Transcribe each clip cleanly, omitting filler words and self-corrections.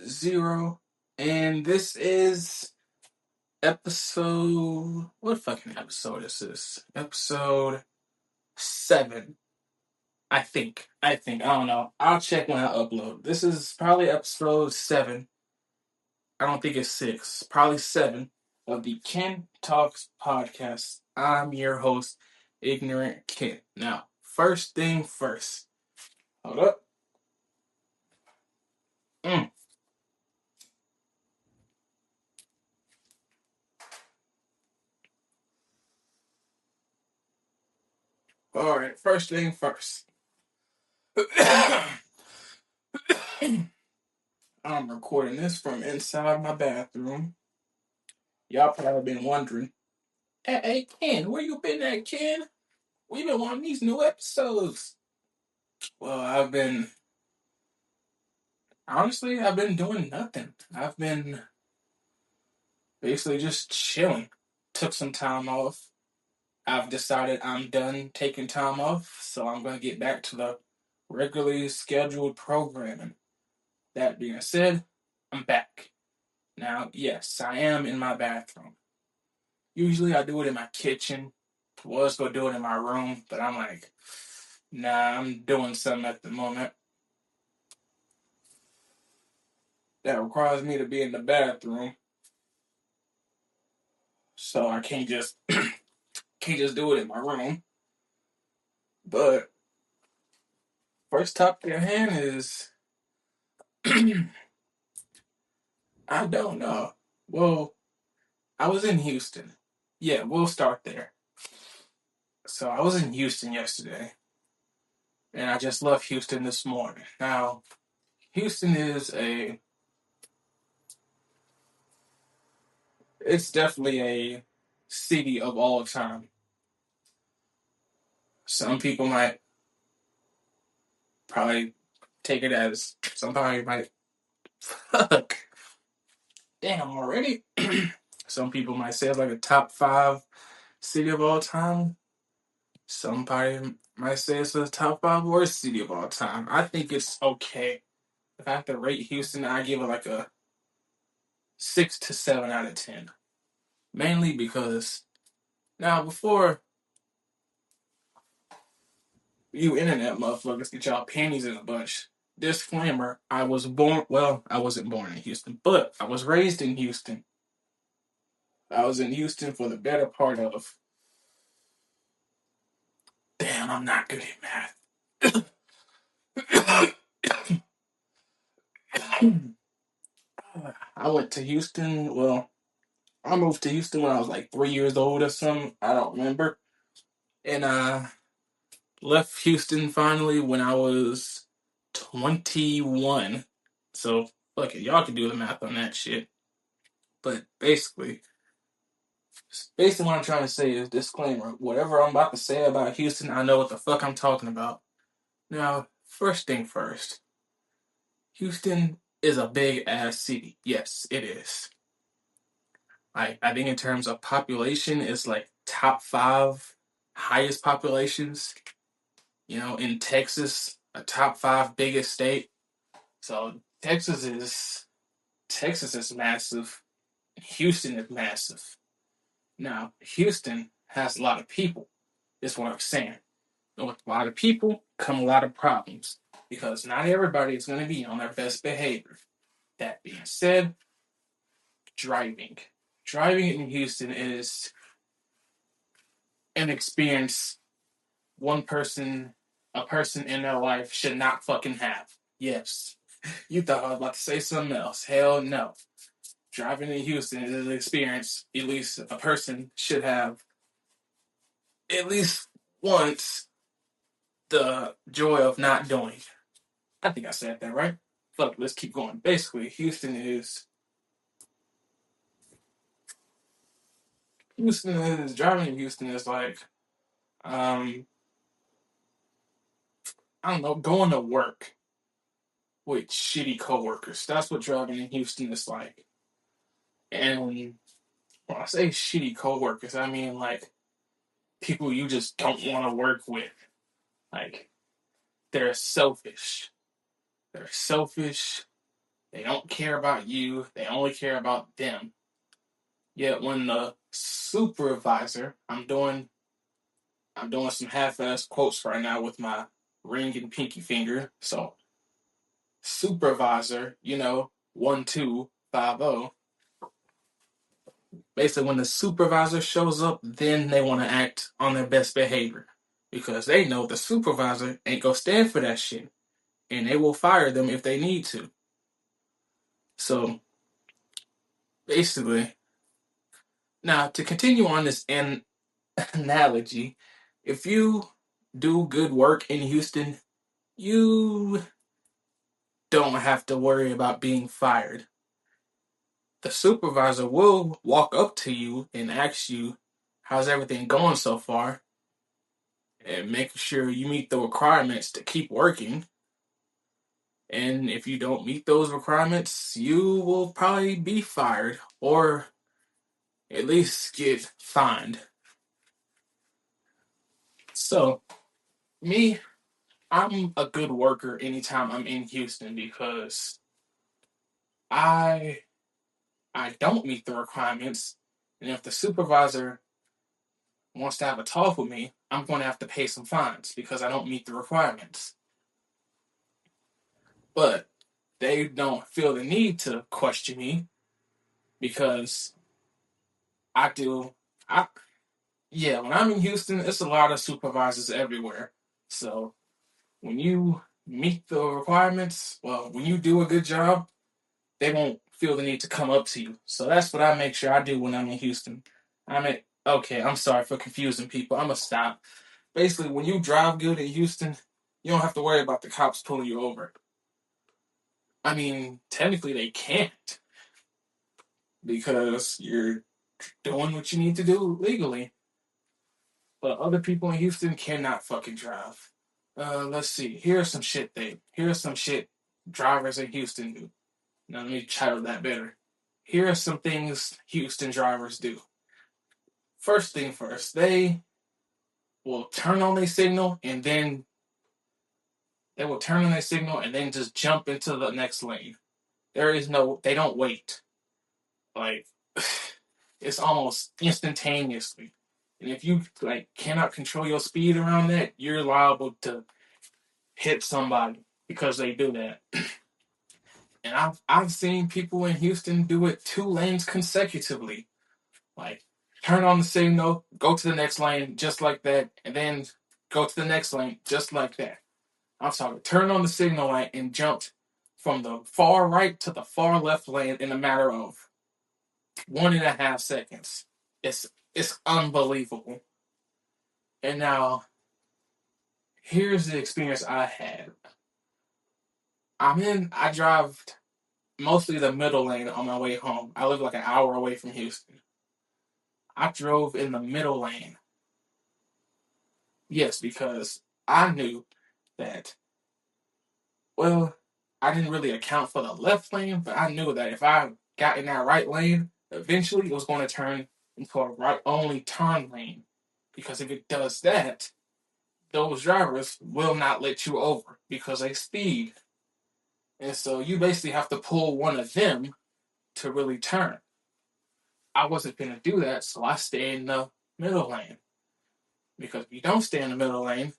0, and this is episode. What fucking episode is this? Episode 7, I think. I don't know. I'll check when I upload. This is probably episode 7. I don't think it's 6. Probably 7 of the Ken Talks podcast. I'm your host, Ignorant Ken. Now, first thing first. Hold up. Mm. All right, first thing first. I'm recording this from inside my bathroom. Y'all probably been wondering, hey, Ken, where you been at, Ken? We been wanting these new episodes. Well, I've been doing nothing. I've been basically just chilling. Took some time off. I've decided I'm done taking time off, so I'm going to get back to the regularly scheduled programming. That being said, I'm back. Now, yes, I am in my bathroom. Usually I do it in my kitchen. Was going to do it in my room, but I'm like, nah, I'm doing something at the moment that requires me to be in the bathroom. So I can't just do it in my room. But first topic at hand is I don't know. Well, I was in Houston. Yeah, we'll start there. So I was in Houston yesterday, and I just left Houston this morning. Now, Houston it's definitely a city of all time. Some people might probably take it as somebody might fuck. Damn already. Some people might say it's like a top 5 city of all time. Somebody might say it's the top 5 worst city of all time. I think it's okay. If I have to rate Houston, I give it like a 6 to 7 out of 10. Mainly because now before you internet motherfuckers get y'all panties in a bunch. Disclaimer, I wasn't born in Houston, but I was raised in Houston. I was in Houston for the better part of. Damn, I'm not good at math. I went to Houston. Well, I moved to Houston when I was like 3 years old or something. I don't remember. And I left Houston finally when I was 21. So, fuck it. Y'all can do the math on that shit. But basically what I'm trying to say is disclaimer. Whatever I'm about to say about Houston, I know what the fuck I'm talking about. Now, first thing first. Houston is a big ass city. Yes, it is. Like, I think in terms of population, it's like top 5 highest populations. In Texas, a top 5 biggest state. So Texas is massive. Houston is massive. Now, Houston has a lot of people. That's what I'm saying. And with a lot of people come a lot of problems because not everybody is going to be on their best behavior. That being said, driving. Driving in Houston is an experience a person in their life should not fucking have. Yes. You thought I was about to say something else. Hell no. Driving in Houston is an experience at least a person should have at least once the joy of not doing. I think I said that right. Fuck, let's keep going. Basically, driving in Houston is like, I don't know, going to work with shitty coworkers. That's what driving in Houston is like. And when I say shitty coworkers, I mean like people you just don't want to work with. Like they're selfish. They're selfish. They don't care about you. They only care about them. Yet when the supervisor, I'm doing some half-ass quotes right now with my ring and pinky finger. So supervisor, 1250. Basically, when the supervisor shows up, then they want to act on their best behavior because they know the supervisor ain't gonna stand for that shit, and they will fire them if they need to. So basically, now to continue on this analogy, if you do good work in Houston, you don't have to worry about being fired. The supervisor will walk up to you and ask you, "How's everything going so far?" and make sure you meet the requirements to keep working. And if you don't meet those requirements, you will probably be fired or at least get fined. So, me, I'm a good worker anytime I'm in Houston because I I don't meet the requirements, and if the supervisor wants to have a talk with me, I'm going to have to pay some fines because I don't meet the requirements. But they don't feel the need to question me because I do. I Yeah, when I'm in Houston, it's a lot of supervisors everywhere. So when you meet the requirements, well, when you do a good job, they won't feel the need to come up to you. So that's what I make sure I do when I'm in Houston. Okay, I'm sorry for confusing people. I'm gonna stop. Basically, when you drive good in Houston, you don't have to worry about the cops pulling you over. I mean, technically they can't because you're doing what you need to do legally. But other people in Houston cannot fucking drive. Let's see. Here's some shit drivers in Houston do. Now let me title that better. Here are some things Houston drivers do. First thing first, they will turn on their signal and then just jump into the next lane. They don't wait. Like, it's almost instantaneously. And if you like cannot control your speed around that, you're liable to hit somebody because they do that. And I've seen people in Houston do it 2 lanes consecutively. Like turn on the signal, go to the next lane just like that, and then go to the next lane just like that. I'm sorry, turn on the signal light and jumped from the far right to the far left lane in a matter of 1.5 seconds. It's unbelievable. And now here's the experience I had. I drive mostly the middle lane on my way home. I live like an hour away from Houston. I drove in the middle lane. Yes, because I knew that, well, I didn't really account for the left lane, but I knew that if I got in that right lane, eventually it was going to turn into a right only turn lane. Because if it does that, those drivers will not let you over because they speed. And so you basically have to pull one of them to really turn. I wasn't going to do that, so I stayed in the middle lane. Because if you don't stay in the middle lane,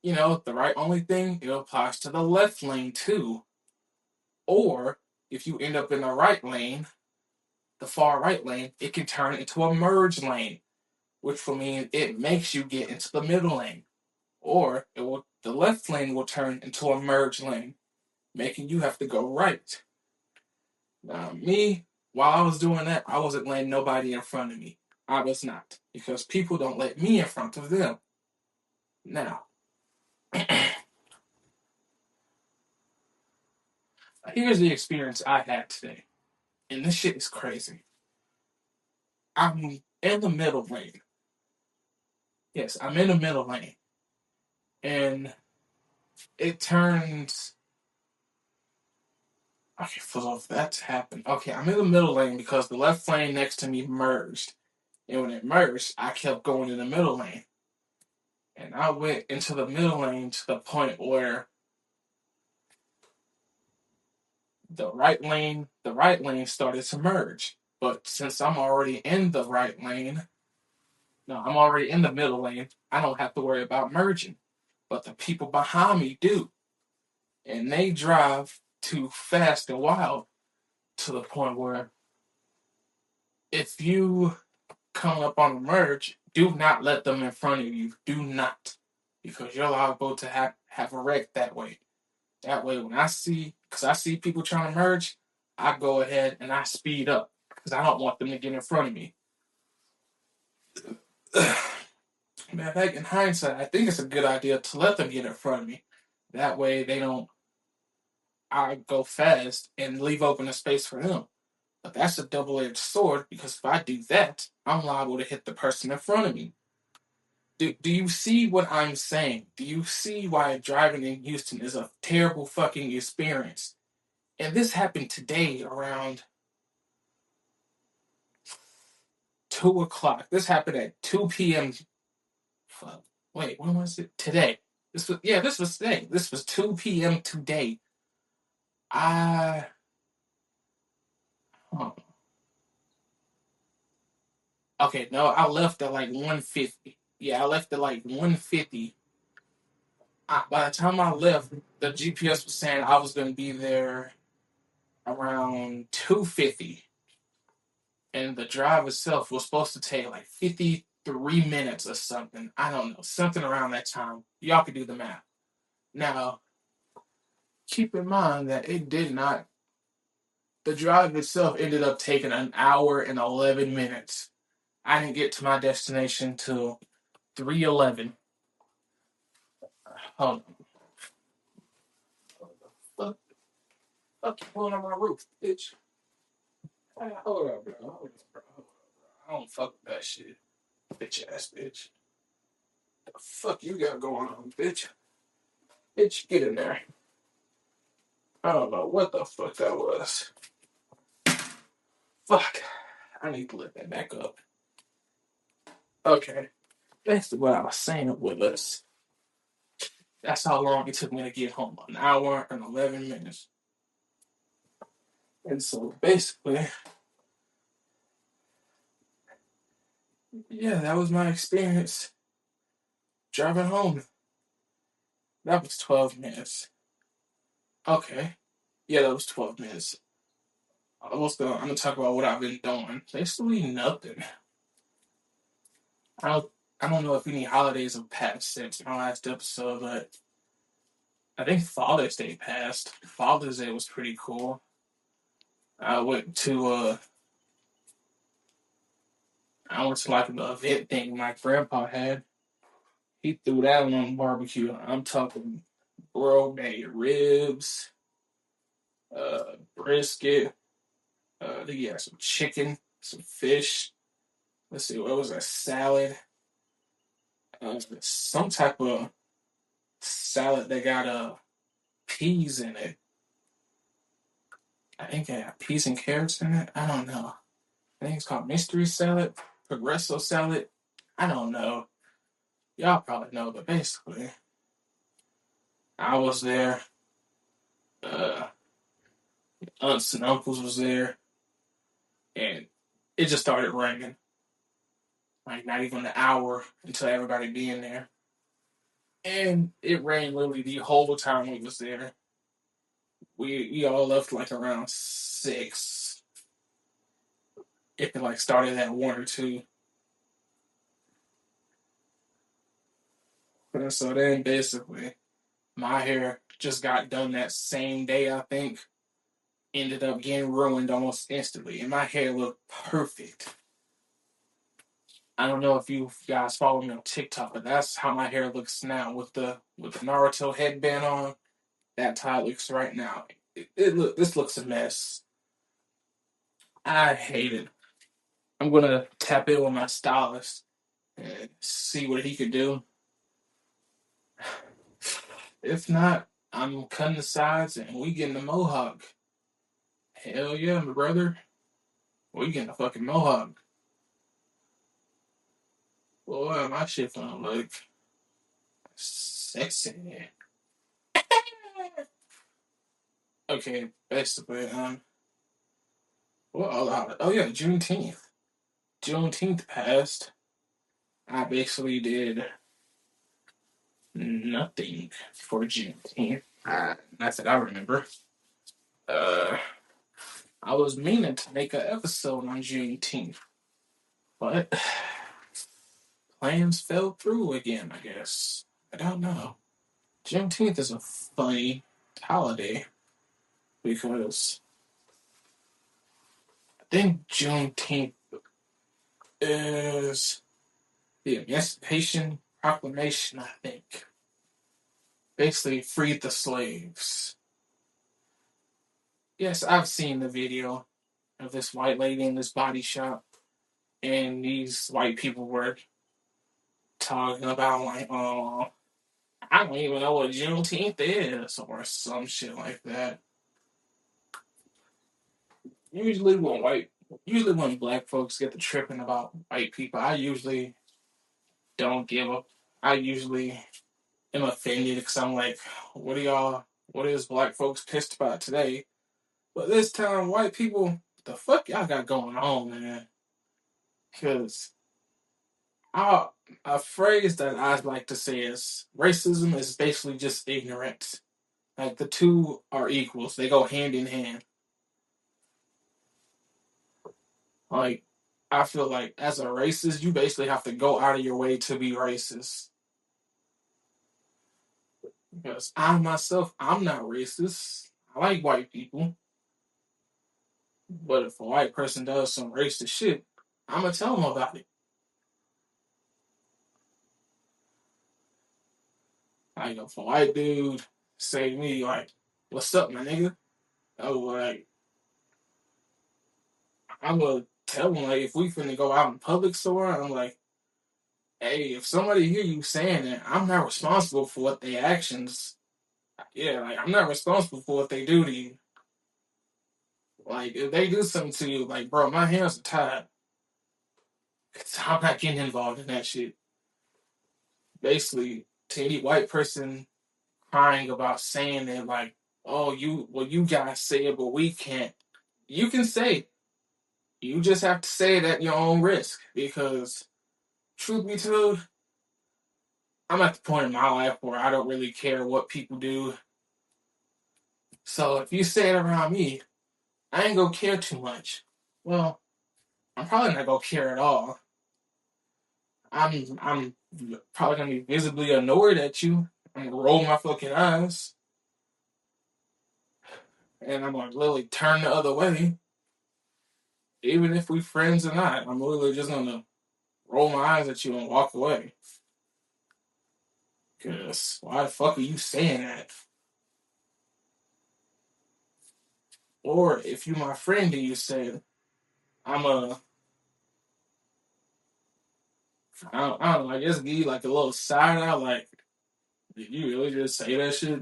the right only thing, it applies to the left lane too. Or if you end up in the right lane, the far right lane, it can turn into a merge lane, which will mean it makes you get into the middle lane. Or the left lane will turn into a merge lane, making you have to go right. Now, me, while I was doing that, I wasn't letting nobody in front of me. I was not, because people don't let me in front of them. Now, here's the experience I had today, and this shit is crazy. I'm in the middle lane. Yes, I'm in the middle lane, and it turns. Okay, for that to happen. Okay, I'm in the middle lane because the left lane next to me merged, and when it merged, I kept going in the middle lane, and I went into the middle lane to the point where the right lane started to merge. But since I'm already in the right lane, no, I'm already in the middle lane, I don't have to worry about merging. But the people behind me do. And they drive too fast and wild to the point where if you come up on a merge, do not let them in front of you. Do not. Because you're liable to have a wreck that way. That way, when because I see people trying to merge, I go ahead and I speed up because I don't want them to get in front of me. Man, back in hindsight, I think it's a good idea to let them get in front of me. That way, they don't. I go fast and leave open a space for them. But that's a double-edged sword because if I do that, I'm liable to hit the person in front of me. Do you see what I'm saying? Do you see why driving in Houston is a terrible fucking experience? And this happened today around 2 o'clock. This happened at 2 p.m. Fuck. Wait, when was it? Today. This was today. This was 2 p.m. today. I oh, okay, no, I left at like 1:50. Yeah, I left at like 1:50. By the time I left, the GPS was saying I was gonna be there around 2:50. And the drive itself was supposed to take like 53 minutes or something. I don't know, something around that time. Y'all can do the math. Now, keep in mind that the drive itself ended up taking an hour and 11 minutes. I didn't get to my destination till 3:11. Hold on. Fuck, fuck you pulling on my roof, bitch. Hold up, bro. Hold up, bro. I don't fuck with that shit. Bitch ass bitch. The fuck you got going on, bitch? Bitch, get in there. I don't know what the fuck that was. Fuck. I need to let that back up. Okay. That's what I was saying with us. That's how long it took me to get home. An hour and 11 minutes. And so basically, yeah, that was my experience driving home. That was 12 minutes. Okay. Yeah, that was 12 minutes. I'm gonna talk about what I've been doing. Basically nothing. I don't I don't know if any holidays have passed since my last episode, but I think Father's Day passed. Father's Day was pretty cool. I went to like an event thing my grandpa had. He threw that one on barbecue. I'm talking grilled made ribs, brisket. He had some chicken, some fish. Let's see, what was that? Salad. Some type of salad that got peas in it. I think it had peas and carrots in it. I don't know. I think it's called mystery salad, progresso salad. I don't know. Y'all probably know, but basically, I was there. Uh, aunts and uncles was there, and it just started raining. Like not even an hour until everybody being there, and it rained literally the whole time we was there. We all left like around 6. If it like started at 1 or 2. And so then basically, my hair just got done that same day. I think ended up getting ruined almost instantly, and my hair looked perfect. I don't know if you guys follow me on TikTok, but that's how my hair looks now with the Naruto headband on. That's how it looks right now. This looks a mess. I hate it. I'm gonna tap in with my stylist and see what he could do. If not, I'm cutting the sides and we getting the mohawk. Hell yeah, my brother. We getting a fucking mohawk. Boy, my shit gonna look sexy. Okay, basically, well, oh yeah, Juneteenth. Juneteenth passed. I basically did nothing for Juneteenth. Not that I remember. Uh, I was meaning to make an episode on Juneteenth, but plans fell through again, I guess. I don't know. Juneteenth is a funny holiday because I think Juneteenth is the Emancipation Proclamation, I think. Basically, freed the slaves. Yes, I've seen the video of this white lady in this body shop, and these white people were talking about, like, oh, I don't even know what Juneteenth is, or some shit like that. Usually usually when black folks get to tripping about white people, I usually don't give up. I usually am offended because I'm like, what is black folks pissed about today? But this time, white people, the fuck y'all got going on, man? Because I, a phrase that I like to say is racism is basically just ignorance. Like the two are equals, they go hand in hand. Like, I feel like as a racist, you basically have to go out of your way to be racist. Because I myself, I'm not racist. I like white people. But if a white person does some racist shit, I'm gonna tell them about it. Like if a white dude say to me like, "What's up, my nigga?" Oh, like I'm gonna tell him like if we finna go out in public somewhere, I'm like, "Hey, if somebody hear you saying that, I'm not responsible for what their actions. Yeah, like I'm not responsible for what they do to you. Like if they do something to you, like bro, my hands are tied. I'm not getting involved in that shit." Basically, to any white person crying about saying that like, "Oh, you guys say it, but we can't." You can say. You just have to say it at your own risk because, truth be told, I'm at the point in my life where I don't really care what people do. So if you say it around me, I ain't gonna care too much. Well, I'm probably not gonna care at all. I'm probably gonna be visibly annoyed at you. I'm gonna roll my fucking eyes, and I'm gonna literally turn the other way. Even if we friends or not, I'm literally just gonna roll my eyes at you and walk away. Cause why the fuck are you saying that? Or if you my friend and you say I'm a I don't know, I guess give you like a little side eye, like, did you really just say that shit?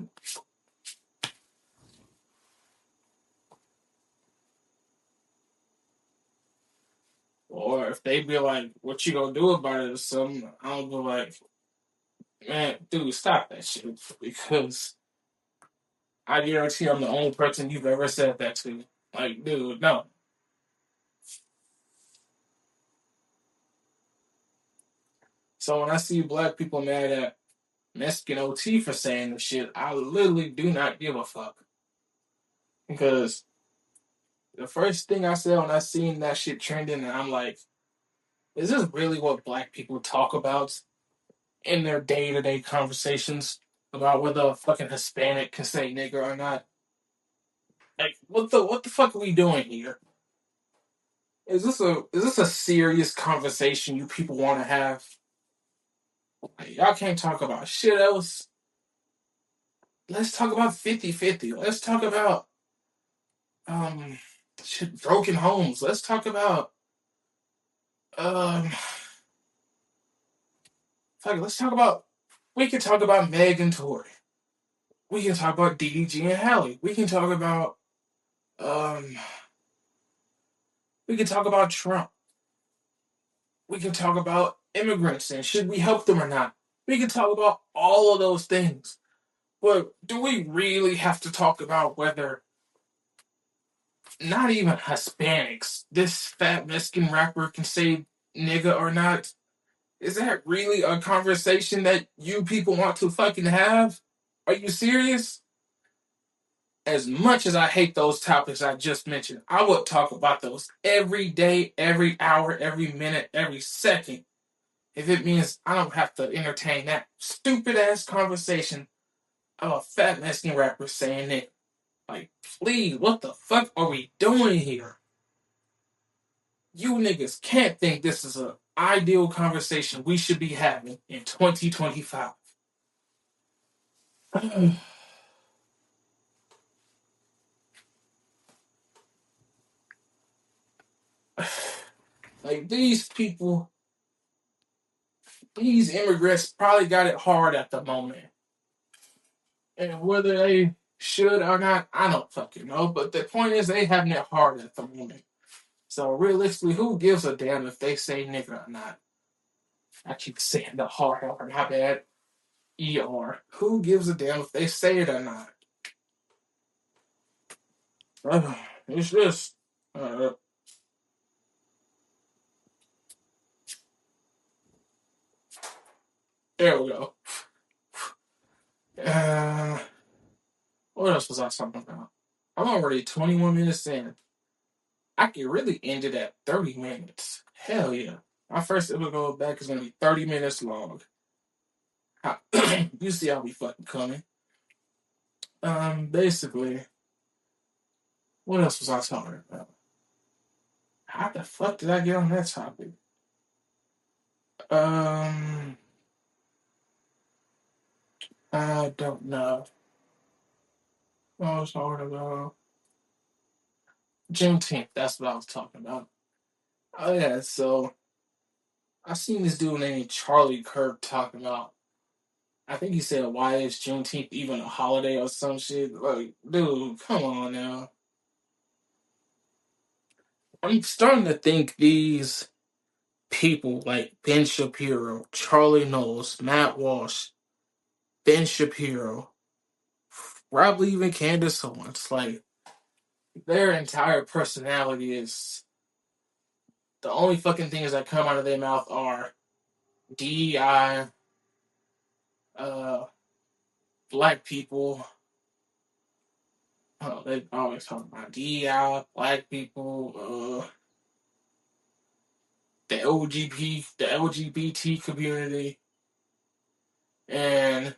Or if they be like, what you gonna do about it or something, I'll be like, man, dude, stop that shit. Because I guarantee I'm the only person you've ever said that to. Like, dude, no. So when I see black people mad at Mexican OT for saying the shit, I literally do not give a fuck. Because the first thing I said when I seen that shit trending, and I'm like, is this really what black people talk about in their day to day conversations about whether a fucking Hispanic can say nigger or not? Like, what the fuck are we doing here? Is this a serious conversation you people want to have? Like, y'all can't talk about shit else. Let's talk about 50-50. Let's talk about um shit, broken homes. Let's talk about um fuck it, let's talk about we can talk about Meg and Tory. We can talk about DDG and Hallie. Um we can talk about Trump. We can talk about immigrants and should we help them or not. We can talk about all of those things. But do we really have to talk about whether not even Hispanics. This fat Mexican rapper can say nigga or not. Is that really a conversation that you people want to fucking have? Are you serious? As much as I hate those topics I just mentioned, I would talk about those every day, every hour, every minute, every second. If it means I don't have to entertain that stupid ass conversation of a fat Mexican rapper saying it. Like, please, what the fuck are we doing here? You niggas can't think this is an ideal conversation we should be having in 2025. Like, these people, these immigrants probably got it hard at the moment. And whether they should or not, I don't fucking know. But the point is, they having it hard at the moment. So realistically, who gives a damn if they say nigga or not? I keep saying the hard R, my bad. ER. Who gives a damn if they say it or not? It's just. Uh, there we go. Uh, what else was I talking about? I'm already 21 minutes in. I could really end it at 30 minutes. Hell yeah. My first episode back is going to be 30 minutes long. You see how we fucking coming. Basically, what else was I talking about? How the fuck did I get on that topic? Um, I don't know. What I was talking about? Juneteenth, that's what I was talking about. Oh yeah, so I seen this dude named Charlie Kirk talking about. I think he said, "Why is Juneteenth even a holiday or some shit?" Like, dude, come on now. I'm starting to think these people like Ben Shapiro, Charlie Knowles, Matt Walsh, Ben Shapiro, probably even Candace Owens, like their entire personality is the only fucking things that come out of their mouth are DEI, uh, black people. Oh, they always talk about DEI, black people, the LGBT community, and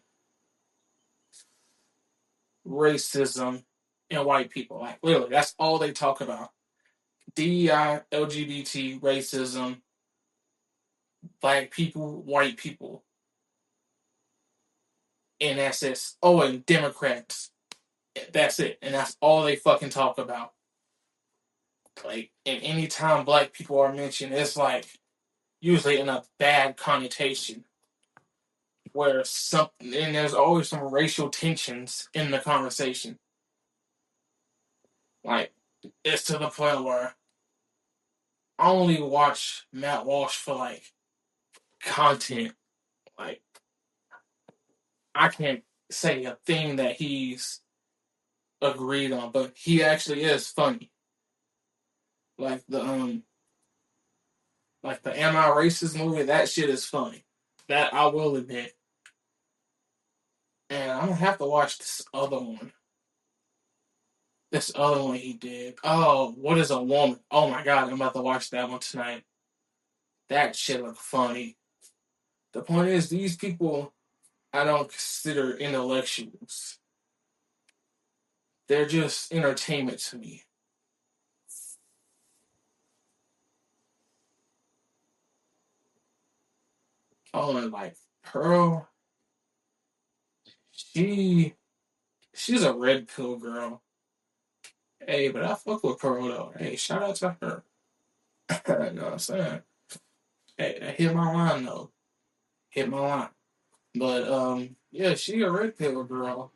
racism and white people. Like literally, that's all they talk about. DEI, LGBT, racism, black people, white people, and that's it. Oh, and Democrats. That's it, and that's all they fucking talk about. Like, and anytime black people are mentioned, it's like usually in a bad connotation, where something and there's always some racial tensions in the conversation. Like, it's to the point where I only watch Matt Walsh for like content. Like, I can't say a thing that he's agreed on, but he actually is funny. Like the Am I Racist movie, that shit is funny. That I will admit. And I'm gonna have to watch this other one. This other one he did. Oh, What is a Woman? Oh my god, I'm about to watch that one tonight. That shit look funny. The point is, these people I don't consider intellectuals. They're just entertainment to me. Oh, and like Pearl, she she's a red pill girl. Hey, but I fuck with Pearl though. Hey, shout out to her. You know what I'm saying? Hey, that hit my line though. Hit my line. But yeah, she a red pill girl.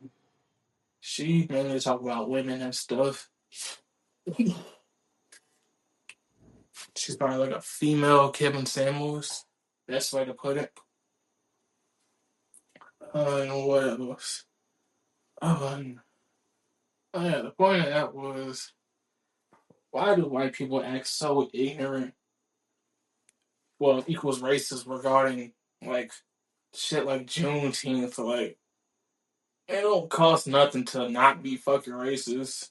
She mainly talk about women and stuff. She's probably like a female Kevin Samuels. That's the way to put it. And what else? Oh, oh yeah, the point of that was why do white people act so ignorant? Well, equals racist regarding like shit like Juneteenth. Like it don't cost nothing to not be fucking racist.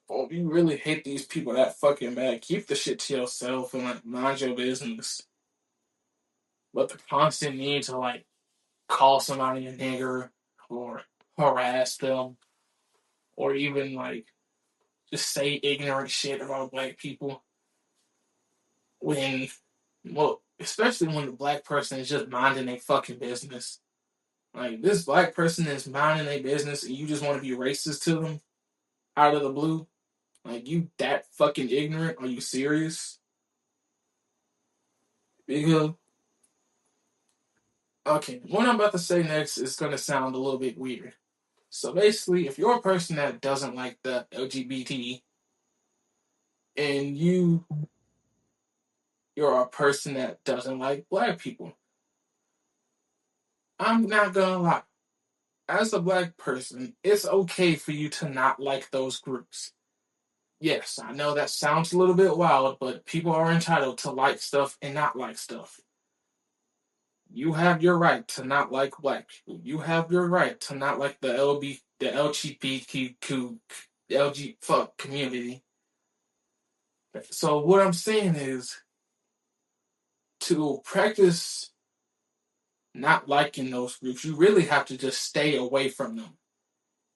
Well, if you really hate these people that fucking bad, keep the shit to yourself and like mind your business. But the constant need to like call somebody a nigger or harass them or even like just say ignorant shit about black people when, well, especially when the black person is just minding their fucking business. Like this black person is minding their business and you just want to be racist to them out of the blue. Like you that fucking ignorant? Are you serious? Because okay, what I'm about to say next is gonna sound a little bit weird. So basically, if you're a person that doesn't like the LGBT and you're a person that doesn't like black people, I'm not gonna lie. As a black person, it's okay for you to not like those groups. Yes, I know that sounds a little bit wild, but people are entitled to like stuff and not like stuff. You have your right to not like black people. You have your right to not like the LGBTQ, LG fuck community. So what I'm saying is to practice not liking those groups, you really have to just stay away from them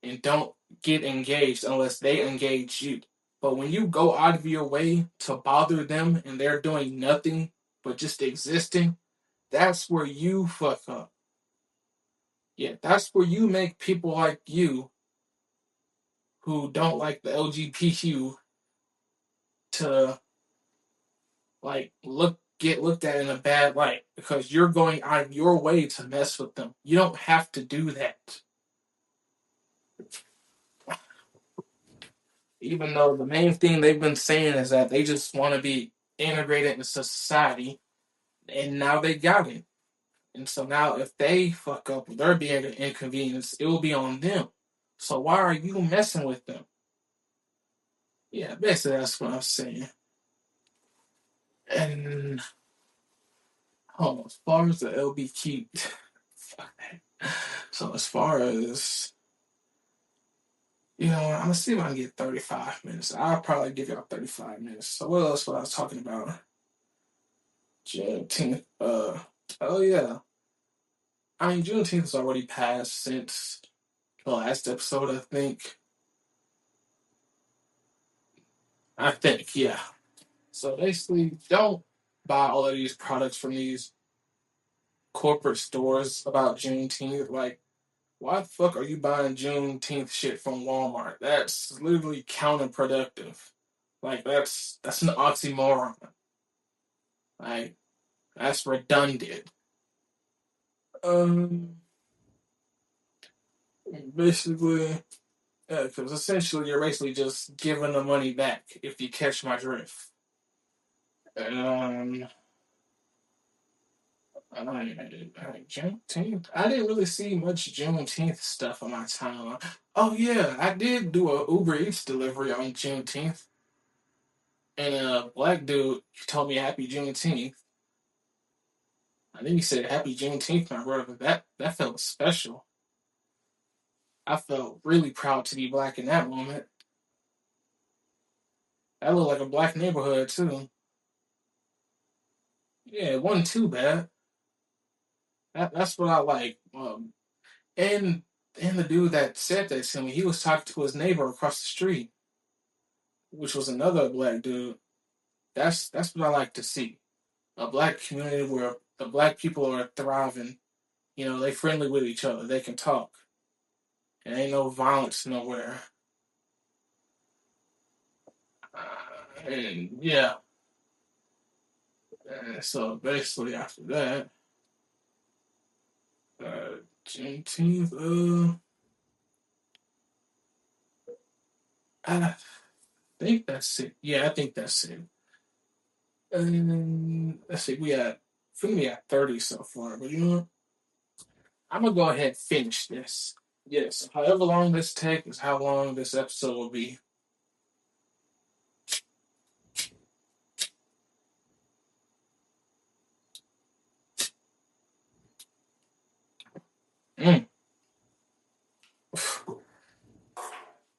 and don't get engaged unless they engage you. But when you go out of your way to bother them and they're doing nothing but just existing, that's where you fuck up. Yeah, that's where you make people like you who don't like the LGBTQ to like get looked at in a bad light because you're going out of your way to mess with them. You don't have to do that. Even though the main thing they've been saying is that they just want to be integrated into society, and now they got it. And so now if they fuck up, they're being an inconvenience, it will be on them. So why are you messing with them? Yeah, basically that's what I'm saying. And as far as the LBQ, fuck that. So as far as I'm gonna see if I can get 35 minutes. I'll probably give y'all 35 minutes. So what else was I was talking about? Juneteenth. Oh yeah. I mean Juneteenth has already passed since the last episode, I think. Yeah. So basically, don't buy all of these products from these corporate stores about Juneteenth. Like, why the fuck are you buying Juneteenth shit from Walmart? That's literally counterproductive. Like, that's an oxymoron. Like, that's redundant. Um, basically, yeah, because essentially you're basically just giving the money back if you catch my drift. Um, Juneteenth. I didn't really see much Juneteenth stuff on my timeline. Oh yeah, I did do a Uber Eats delivery on Juneteenth, and a black dude told me Happy Juneteenth. I think he said Happy Juneteenth, my brother. That felt special. I felt really proud to be black in that moment. That looked like a black neighborhood too. Yeah, it wasn't too bad. That's what I like. And and the dude that said that to me, he was talking to his neighbor across the street, which was another black dude. That's what I like to see. A black community where the black people are thriving. They friendly with each other. They can talk. And ain't no violence nowhere. And yeah. And so basically after that, Juneteenth, I think that's it. Yeah, I think that's it. And let's see, I think we got 30 so far, but you know what? I'm gonna go ahead and finish this. Yes, however long this takes is how long this episode will be.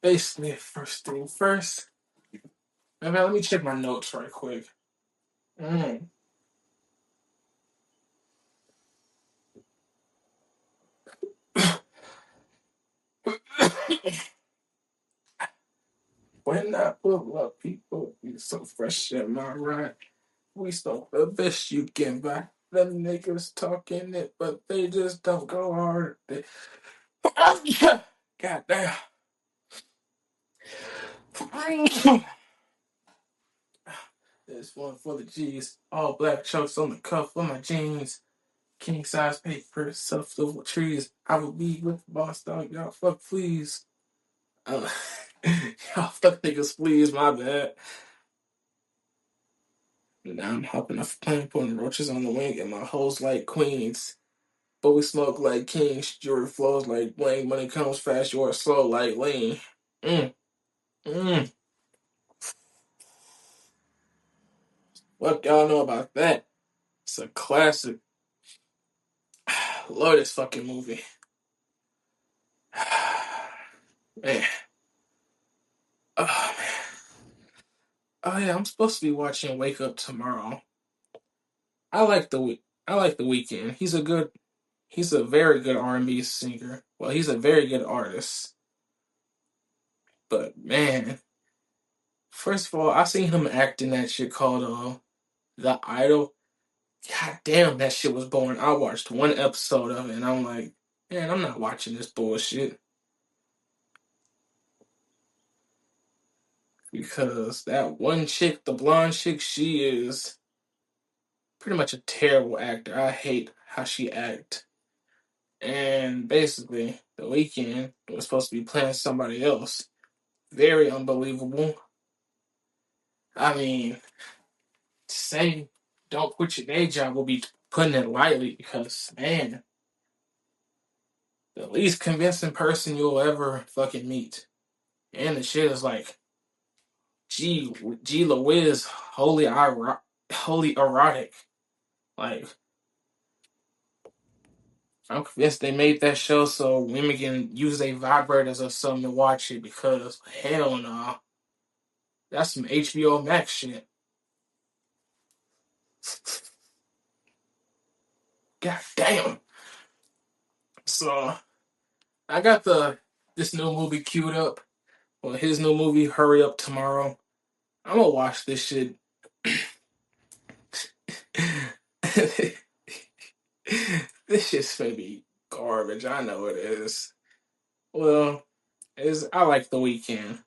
basically, first thing first. Man, let me check my notes right quick. Mm. When I pull up, people be so fresh in my ride. We stole the best you can buy. Them niggas talking it, but they just don't go hard. They... God damn. This one for the G's. All black chokes on the cuff of my jeans. King size paper, stuffed over trees. I will be with the boss dog. Y'all fuck please. Uh, y'all fuck niggas please, my bad. Now I'm hopping off a plane, putting roaches on the wing, and my hoes like queens. But we smoke like kings. Jewelry flows like bling. Money comes fast, you're slow like lean. Mm, mm. What y'all know about that? It's a classic. Love this fucking movie. Man. Oh, man. Oh yeah, I'm supposed to be watching Wake Up tomorrow. I like I like the Weeknd. He's a very good R&B singer. Well, he's a very good artist. But man, first of all, I seen him act in that shit called The Idol. God damn, that shit was boring. I watched one episode of it and I'm like, man, I'm not watching this bullshit. Because that one chick, the blonde chick, she is pretty much a terrible actor. I hate how she act. And basically, The Weeknd was supposed to be playing somebody else. Very unbelievable. I mean, to say don't quit your day job will be putting it lightly because, man, the least convincing person you'll ever fucking meet. And the shit is like, G Wiz, holy erotic. Like, I'm convinced they made that show so women can use their vibrators or something to watch it because, hell no. That's some HBO Max shit. God damn. So I got this new movie queued up. Well, his new movie, Hurry Up Tomorrow. I'm gonna watch this shit. This shit's gonna be garbage. I know it is. Well, is I like The Weeknd,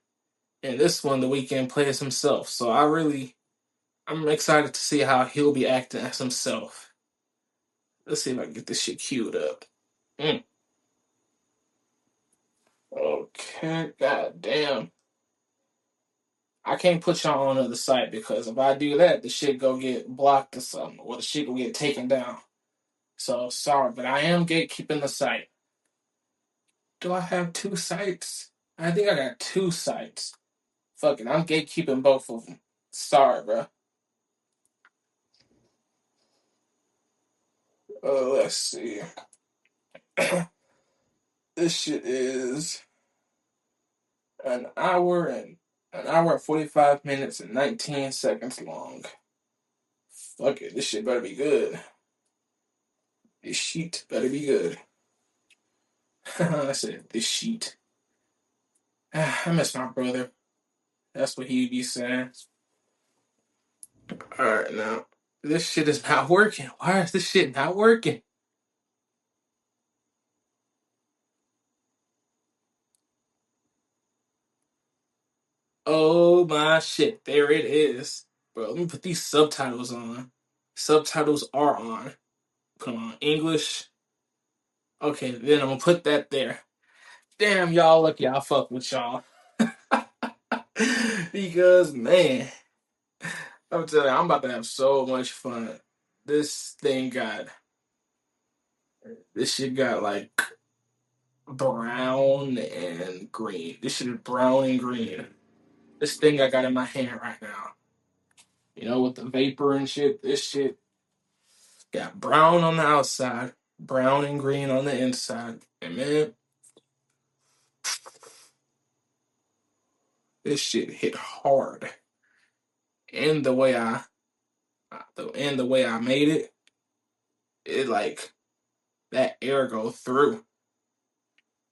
and this one The Weeknd plays himself. So I'm excited to see how he'll be acting as himself. Let's see if I can get this shit queued up. Mm. Okay, god damn. I can't put y'all on another site because if I do that, the shit go get blocked or something, or the shit will get taken down. So sorry, but I am gatekeeping the site. Do I have two sites? I think I got two sites. Fuck it, I'm gatekeeping both of them. Sorry, bro. Let's see. This shit is an hour and 45 minutes and 19 seconds long. Fuck it, this shit better be good. This sheet better be good. I said this sheet. I miss my brother. That's what he'd be saying. Alright, now. This shit is not working. Why is this shit not working? Oh my shit. There it is. Bro, let me put these subtitles on. Subtitles are on. Put on English. Okay, then I'm gonna put that there. Damn, y'all, lucky I fuck with y'all. Because, man, I'm telling you, I'm about to have so much fun. This thing got, this shit got like brown and green. This shit is brown and green. This thing I got in my hand right now. You know, with the vapor and shit, this shit got brown on the outside, brown and green on the inside. And man, This shit hit hard. And the way I made it, it like that air go through.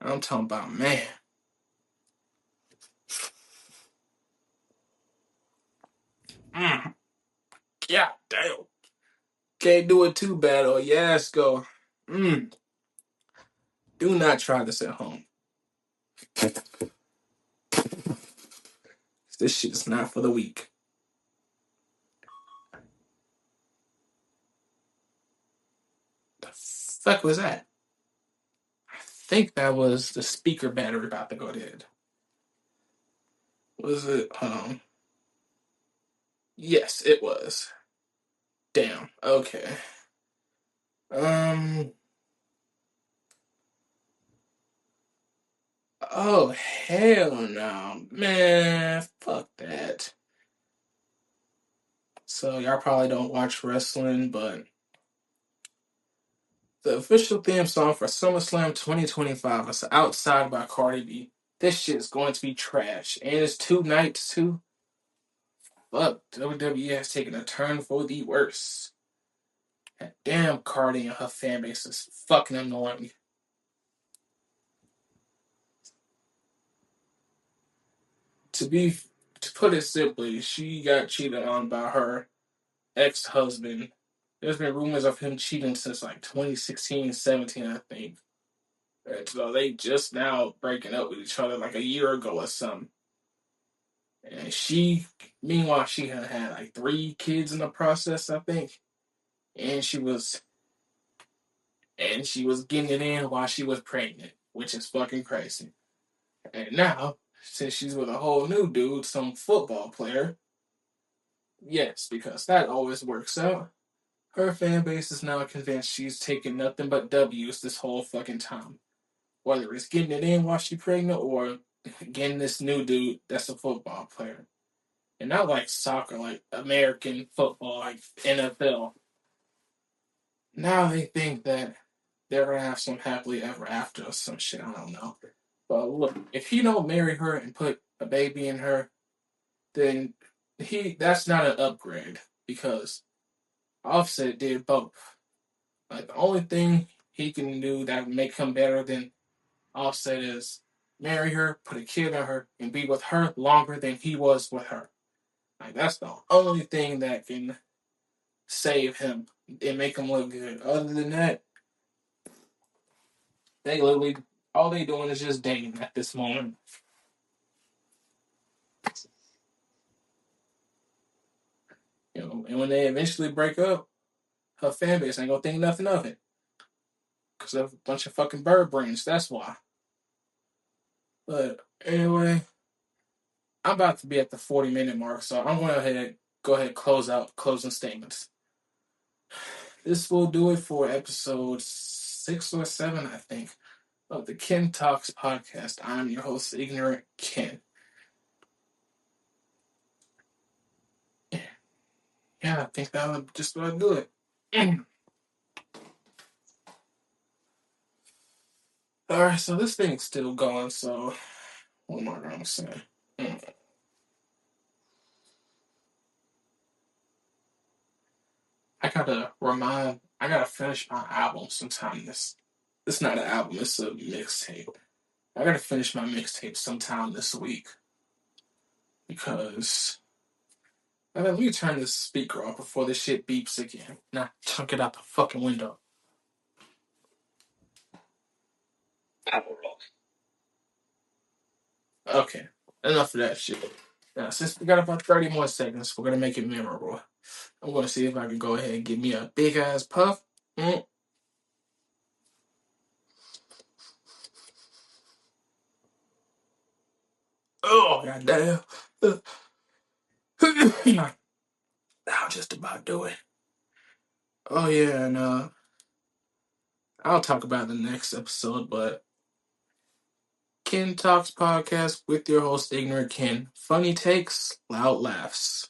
I'm talking about, man. Mm, God damn. Can't do it too bad or yes, go. Mm, do not try this at home. This shit is not for the weak. The fuck was that? I think that was the speaker battery about to go dead. Was it? Yes, it was. Damn. Okay. Um. Oh hell no, man! Fuck that. So y'all probably don't watch wrestling, but the official theme song for SummerSlam 2025 is "Outside" by Cardi B. This shit is going to be trash, and it's 2 nights too. Fuck, WWE has taken a turn for the worse. That damn Cardi and her fan base is fucking annoying. To be to put it simply, she got cheated on by her ex-husband. There's been rumors of him cheating since like 2016, 17, I think. And so they just now breaking up with each other like a year ago or something. And meanwhile, she had like 3 kids in the process, I think. And she was getting it in while she was pregnant, which is fucking crazy. And now, since she's with a whole new dude, some football player, yes, because that always works out. Her fan base is now convinced she's taking nothing but W's this whole fucking time. Whether it's getting it in while she's pregnant or getting this new dude that's a football player. And not like soccer, like American football, like NFL. Now they think that they're gonna have some happily ever after or some shit. I don't know. But look, if he don't marry her and put a baby in her, then that's not an upgrade because Offset did both. Like the only thing he can do that would make him better than Offset is marry her, put a kid on her, and be with her longer than he was with her. Like that's the only thing that can save him and make him look good. Other than that, they literally all they doing is just dating at this moment. And when they eventually break up, her fan base ain't gonna think nothing of it. Cause of a bunch of fucking bird brains, that's why. But anyway, I'm about to be at the 40-minute mark, so I'm gonna go ahead and close out closing statements. This will do it for episode 6 or 7, I think, of the Ken Talks podcast. I'm your host, Ignorant Ken. Yeah, I think that'll just about do it. Alright, so this thing's still going, so what am I gonna say? I gotta finish my album sometime it's not an album, it's a mixtape. I gotta finish my mixtape sometime this week because let me turn this speaker off before this shit beeps again. Nah, chunk it out the fucking window. Okay, enough of that shit. Now, since we got about 30 more seconds, we're gonna make it memorable. I'm gonna see if I can go ahead and give me a big ass puff. Mm. Oh, goddamn. I'll just about do it. Oh, yeah, and I'll talk about the next episode, but Ken Talks Podcast with your host, Ignorant Ken. Funny takes, loud laughs.